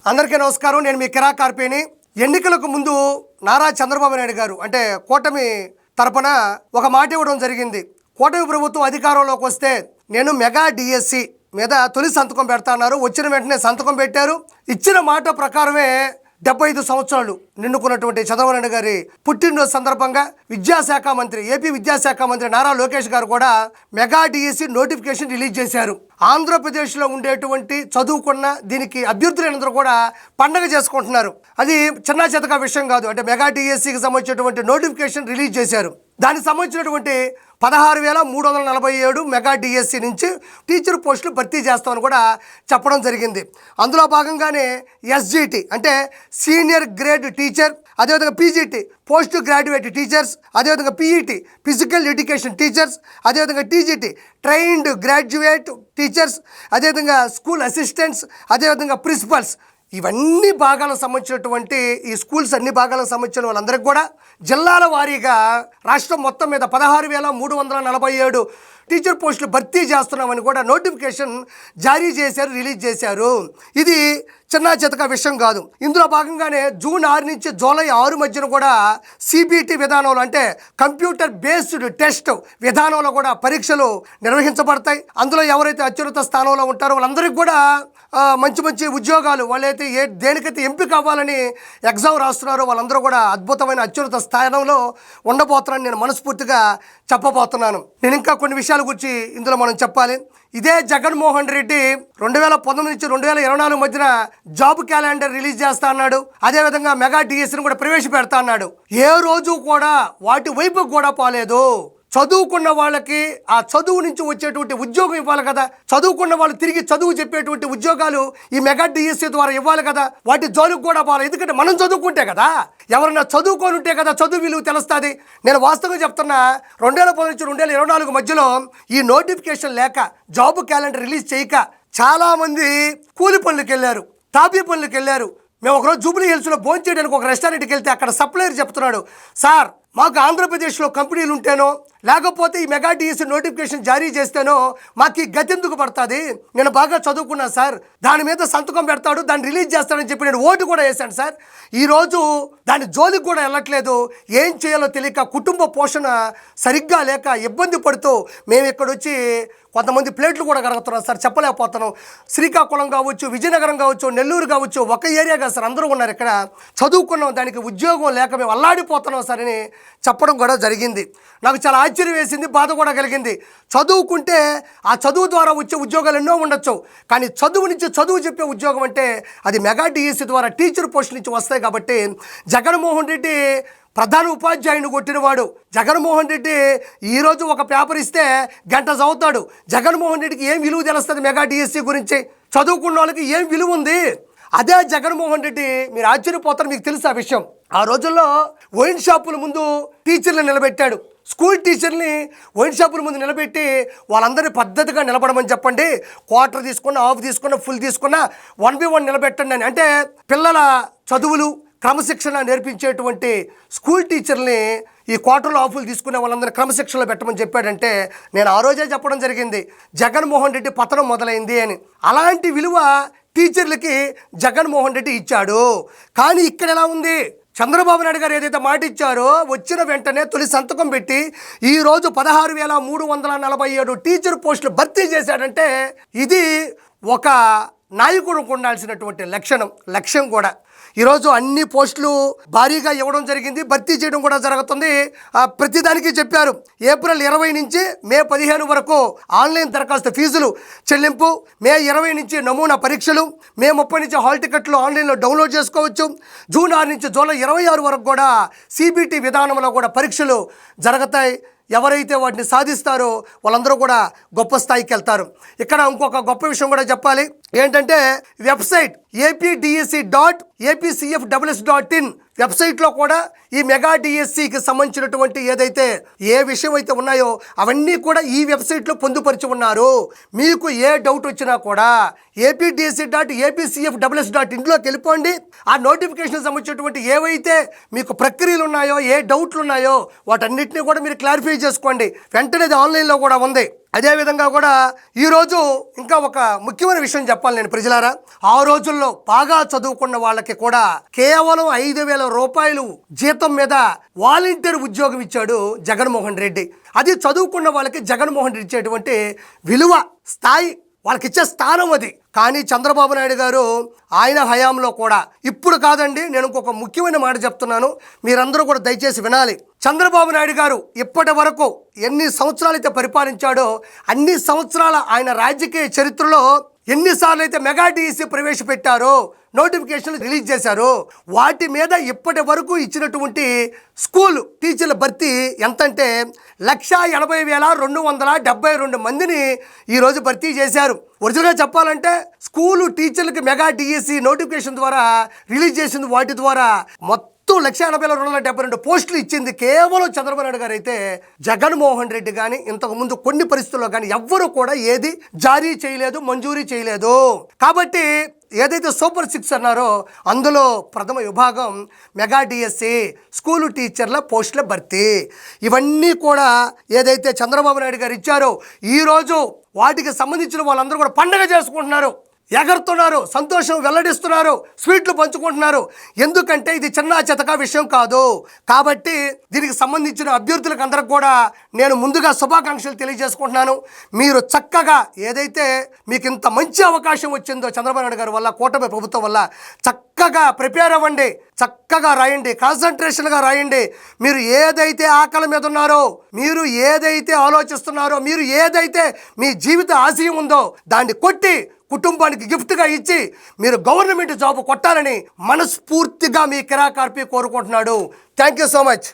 అందరికీ నమస్కారం. నేను మీ కిరా కార్పేని. ఎన్నికలకు ముందు నారా చంద్రబాబు నాయుడు గారు అంటే కూటమి తరపున ఒక మాట ఇవ్వడం జరిగింది. కూటమి ప్రభుత్వం అధికారంలోకి వస్తే నేను మెగా డిఎస్సి మీద తొలి సంతకం పెడతాన్నారు. వచ్చిన వెంటనే సంతకం పెట్టారు. ఇచ్చిన మాట ప్రకారమే 75 సంవత్సరాలు నిండుకున్నటువంటి చంద్రబాబు నాయుడు గారి పుట్టినరోజు సందర్భంగా విద్యాశాఖ మంత్రి ఏపీ విద్యాశాఖ మంత్రి నారా లోకేష్ గారు కూడా మెగా డిఎస్సి నోటిఫికేషన్ రిలీజ్ చేశారు. ఆంధ్రప్రదేశ్లో ఉండేటువంటి చదువుకున్న దీనికి అభ్యర్థులందరూ కూడా పండగ చేసుకుంటున్నారు. అది చిన్న చితక విషయం కాదు. అంటే మెగా డిఎస్సికి సంబంధించినటువంటి నోటిఫికేషన్ రిలీజ్ చేశారు. దానికి సంబంధించినటువంటి 16,347 మెగా డిఎస్సి నుంచి టీచర్ పోస్టులు భర్తీ చేస్తామని కూడా చెప్పడం జరిగింది. అందులో భాగంగానే ఎస్జిటి అంటే సీనియర్ గ్రేడ్ టీచర్, అదేవిధంగా పీజీటీ పోస్ట్ గ్రాడ్యుయేట్ టీచర్స్, అదేవిధంగా పీఈటీ ఫిజికల్ ఎడ్యుకేషన్ టీచర్స్, అదేవిధంగా టీజీటీ ట్రైన్డ్ గ్రాడ్యుయేట్ టీచర్స్, అదేవిధంగా స్కూల్ అసిస్టెంట్స్, అదేవిధంగా ప్రిన్సిపల్స్, ఇవన్నీ భాగాలకు సంబంధించినటువంటి ఈ స్కూల్స్ అన్ని భాగాలకు సంబంధించిన వాళ్ళందరికీ కూడా జిల్లాల వారీగా రాష్ట్రం మొత్తం మీద 16,347 టీచర్ పోస్టులు భర్తీ చేస్తున్నామని కూడా నోటిఫికేషన్ జారీ చేశారు, రిలీజ్ చేశారు. ఇది చిన్న చితక విషయం కాదు. ఇందులో భాగంగానే జూన్ 6 నుంచి జూలై 6 మధ్యన కూడా సిబిటి విధానంలో అంటే కంప్యూటర్ బేస్డ్ టెస్ట్ విధానంలో కూడా పరీక్షలు నిర్వహించబడతాయి. అందులో ఎవరైతే అత్యున్నత స్థానంలో ఉంటారో వాళ్ళందరికీ కూడా మంచి మంచి ఉద్యోగాలు, వాళ్ళైతే దేనికైతే ఎంపిక అవ్వాలని ఎగ్జామ్ రాస్తున్నారో వాళ్ళందరూ కూడా అద్భుతమైన అత్యున్నత స్థానంలో ఉండబోతున్నారని నేను మనస్ఫూర్తిగా చెప్పబోతున్నాను. నేను ఇంకా కొన్ని విషయాల గురించి ఇందులో మనం చెప్పాలి. ఇదే జగన్మోహన్ రెడ్డి 2019 నుంచి 2024 మధ్యన జాబ్ క్యాలెండర్ రిలీజ్ చేస్తా అన్నాడు. అదేవిధంగా మెగా డిఎస్సిని కూడా ప్రవేశపెడతా అన్నాడు. ఏ రోజు కూడా వాటి వైపు కూడా పోలేదు. చదువుకున్న వాళ్ళకి ఆ చదువు నుంచి వచ్చేటువంటి ఉద్యోగం ఇవ్వాలి కదా. చదువుకున్న వాళ్ళు తిరిగి చదువు చెప్పేటువంటి ఉద్యోగాలు ఈ మెగా డిఎస్సి ద్వారా ఇవ్వాలి కదా. వాటి జోలికి కూడా పోవాలి. ఎందుకంటే మనం చదువుకుంటే కదా, ఎవరన్నా చదువుకొని ఉంటే కదా చదువు విలువ తెలుస్తుంది. నేను వాస్తవంగా చెప్తున్నా, 2010 నుంచి 2024 మధ్యలో ఈ నోటిఫికేషన్ లేక జాబ్ క్యాలెండర్ రిలీజ్ చేయక చాలామంది కూలి పనులకు వెళ్ళారు, తాపీ పనులకు వెళ్ళారు. మేము ఒకరోజు జూబ్లీ హిల్స్లో భోజనం చేయడానికి ఒక రెస్టారెంట్కి వెళ్తే అక్కడ సప్లయర్ చెప్తున్నాడు, సార్ మాకు ఆంధ్రప్రదేశ్లో కంపెనీలు ఉంటేనో లేకపోతే ఈ మెగా డిఎస్సి నోటిఫికేషన్ జారీ చేస్తేనో మాకు ఈ గతి ఎందుకు పడుతుంది. నేను బాగా చదువుకున్నా సార్, దాని మీద సంతకం పెడతాడు, దాన్ని రిలీజ్ చేస్తాడని చెప్పి నేను ఓటు కూడా వేశాను సార్. ఈరోజు దాని జోలికి కూడా వెళ్ళట్లేదు. ఏం చేయాలో తెలియక కుటుంబ పోషణ సరిగ్గా లేక ఇబ్బంది పడుతూ మేము ఇక్కడ వచ్చి కొంతమంది ప్లేట్లు కూడా కరుగుతున్నాం సార్, చెప్పలేకపోతున్నాం. శ్రీకాకుళం కావచ్చు, విజయనగరం కావచ్చు, నెల్లూరు కావచ్చు, ఒక ఏరియా కాదు సార్, అందరూ ఉన్నారు ఇక్కడ. చదువుకున్నాం, దానికి ఉద్యోగం లేక మేము అల్లాడిపోతున్నాం సార్ అని చెప్పడం కూడా జరిగింది. నాకు చాలా ఆశ్చర్యం వేసింది, బాధ కూడా కలిగింది. చదువుకుంటే ఆ చదువు ద్వారా వచ్చే ఉద్యోగాలు ఎన్నో ఉండొచ్చు, కానీ చదువు నుంచి చదువు చెప్పే ఉద్యోగం అంటే అది మెగా డిఎస్సి ద్వారా టీచర్ పోస్ట్ నుంచి వస్తాయి. కాబట్టి జగన్మోహన్ రెడ్డి ప్రధాన ఉపాధ్యాయుని కొట్టినవాడు. జగన్మోహన్ రెడ్డి ఈరోజు ఒక పేపర్ ఇస్తే గంట చదువుతాడు. జగన్మోహన్ రెడ్డికి ఏం విలువ తెలుస్తుంది మెగా డిఎస్సి గురించి? చదువుకున్న వాళ్ళకి ఏం విలువ ఉంది? అదే జగన్మోహన్ రెడ్డి, మీరు ఆశ్చర్యపోతారు, మీకు తెలుసు ఆ విషయం. ఆ రోజుల్లో వైన్ షాపుల ముందు టీచర్లు నిలబెట్టాడు. స్కూల్ టీచర్ని వైన్ షాపుల ముందు నిలబెట్టి వాళ్ళందరినీ పద్ధతిగా నిలబడమని చెప్పండి, క్వార్టర్ తీసుకున్నా, హాఫ్ తీసుకున్నా, ఫుల్ తీసుకున్నా 1by1 నిలబెట్టండి అని. అంటే పిల్లల చదువులు క్రమశిక్షణ నేర్పించేటువంటి స్కూల్ టీచర్ని ఈ క్వార్టర్లో ఆఫులు తీసుకునే వాళ్ళందరినీ క్రమశిక్షణలో పెట్టమని చెప్పాడంటే నేను ఆ రోజే చెప్పడం జరిగింది, జగన్మోహన్ రెడ్డి పతనం మొదలైంది అని. అలాంటి విలువ టీచర్లకి జగన్మోహన్ రెడ్డి ఇచ్చాడు. కానీ ఇక్కడ ఎలా ఉంది? చంద్రబాబు నాయుడు గారు ఏదైతే మాట ఇచ్చారో వచ్చిన వెంటనే తొలి సంతకం పెట్టి ఈరోజు 16,347 టీచర్ పోస్టులు భర్తీ చేశాడంటే ఇది ఒక నాయకుడికి ఉండాల్సినటువంటి లక్ష్యం కూడా. ఈరోజు అన్ని పోస్టులు భారీగా ఇవ్వడం జరిగింది, భర్తీ చేయడం కూడా జరుగుతుంది. ప్రతిదానికి చెప్పారు. ఏప్రిల్ 20 నుంచి మే 15 వరకు ఆన్లైన్ దరఖాస్తు ఫీజులు చెల్లింపు, మే 20 నుంచి నమూనా పరీక్షలు, మే 30 నుంచి హాల్ టికెట్లు ఆన్లైన్లో డౌన్లోడ్ చేసుకోవచ్చు. జూన్ 6 నుంచి జూలై 26 వరకు కూడా సిబిటి విధానంలో కూడా పరీక్షలు జరుగుతాయి. ఎవరైతే వాటిని సాధిస్తారో వాళ్ళందరూ కూడా గొప్ప స్థాయికి వెళ్తారు. ఇక్కడ ఇంకొక గొప్ప విషయం కూడా చెప్పాలి. ఏంటంటే వెబ్సైట్ apdc.apcfws.in వెబ్సైట్లో కూడా ఈ మెగా డిఎస్సికి సంబంధించినటువంటి ఏదైతే ఏ విషయం అయితే ఉన్నాయో అవన్నీ కూడా ఈ వెబ్సైట్లో పొందుపరిచి ఉన్నారు. మీకు ఏ డౌట్ వచ్చినా కూడా apdc.apcfws.inలోకి వెళ్ళిపోండి. ఆ నోటిఫికేషన్ సంబంధించినటువంటి ఏవైతే మీకు ప్రక్రియలు ఉన్నాయో, ఏ డౌట్లు ఉన్నాయో వాటన్నిటిని కూడా మీరు క్లారిఫై చేసుకోండి. వెంటనే అది ఆన్లైన్లో కూడా ఉంది. అదేవిధంగా కూడా ఈరోజు ఇంకా ఒక ముఖ్యమైన విషయం చెప్పాలి నేను ప్రజలారా. ఆ రోజుల్లో బాగా చదువుకున్న వాళ్ళకి కూడా కేవలం 5,000 రూపాయలు జీతం మీద వాలంటీర్ ఉద్యోగం ఇచ్చాడు జగన్మోహన్ రెడ్డి. అది చదువుకున్న వాళ్ళకి జగన్మోహన్ రెడ్డి ఇచ్చేటువంటి విలువ, స్థాయి, వాళ్ళకి ఇచ్చే స్థానం అది. కానీ చంద్రబాబు నాయుడు గారు ఆయన హయాంలో కూడా, ఇప్పుడు కాదండి, నేను ఇంకొక ముఖ్యమైన మాట చెప్తున్నాను, మీరందరూ కూడా దయచేసి వినాలి. చంద్రబాబు నాయుడు గారు ఇప్పటి వరకు ఎన్ని సంవత్సరాలు అయితే పరిపాలించాడో అన్ని సంవత్సరాల ఆయన రాజకీయ చరిత్రలో ఎన్నిసార్లు అయితే మెగా డిఎస్సి ప్రవేశపెట్టారో, నోటిఫికేషన్లు రిలీజ్ చేశారు, వాటి మీద ఇప్పటి వరకు ఇచ్చినటువంటి స్కూల్ టీచర్ల భర్తీ ఎంతంటే 1,80,272 మందిని ఈరోజు భర్తీ చేశారు. ఒరిజినల్గా చెప్పాలంటే స్కూలు టీచర్లకి మెగా డిఎస్సి నోటిఫికేషన్ ద్వారా రిలీజ్ చేసింది, వాటి ద్వారా మొత్తం 1,80,272 పోస్టులు ఇచ్చింది కేవలం చంద్రబాబు నాయుడు గారు అయితే జగన్మోహన్ రెడ్డి కానీ ఇంతకుముందు కొన్ని పరిస్థితుల్లో కానీ ఎవ్వరూ కూడా ఏది జారీ చేయలేదు, మంజూరీ చేయలేదు. కాబట్టి ఏదైతే సూపర్ 6 అన్నారో అందులో ప్రథమ విభాగం మెగా డిఎస్సి స్కూలు టీచర్ల పోస్టుల భర్తీ. ఇవన్నీ కూడా ఏదైతే చంద్రబాబు నాయుడు గారు ఇచ్చారో ఈరోజు వాటికి సంబంధించిన వాళ్ళందరూ కూడా పండగ చేసుకుంటున్నారు, ఎగరుతున్నారు, సంతోషం వెల్లడిస్తున్నారు, స్వీట్లు పంచుకుంటున్నారు. ఎందుకంటే ఇది చిన్న చితక విషయం కాదు. కాబట్టి దీనికి సంబంధించిన అభ్యర్థులకు అందరికి కూడా నేను ముందుగా శుభాకాంక్షలు తెలియజేసుకుంటున్నాను. మీరు చక్కగా ఏదైతే మీకు ఇంత మంచి అవకాశం వచ్చిందో చంద్రబాబు నాయుడు గారి వల్ల, కూటమి ప్రభుత్వం వల్ల, చక్కగా ప్రిపేర్ అవ్వండి, చక్కగా రాయండి, కాన్సన్ట్రేషన్గా రాయండి. మీరు ఏదైతే ఆకలి మీద ఉన్నారో, మీరు ఏదైతే ఆలోచిస్తున్నారో, మీరు ఏదైతే మీ జీవిత ఆశయం ఉందో దాన్ని కొట్టి కుటుంబానికి గిఫ్ట్గా ఇచ్చి మీరు గవర్నమెంట్ జాబ్ కొట్టాలని మనస్ఫూర్తిగా మీ కిరాకార్పి కోరుకుంటున్నాడు. Thank you so much.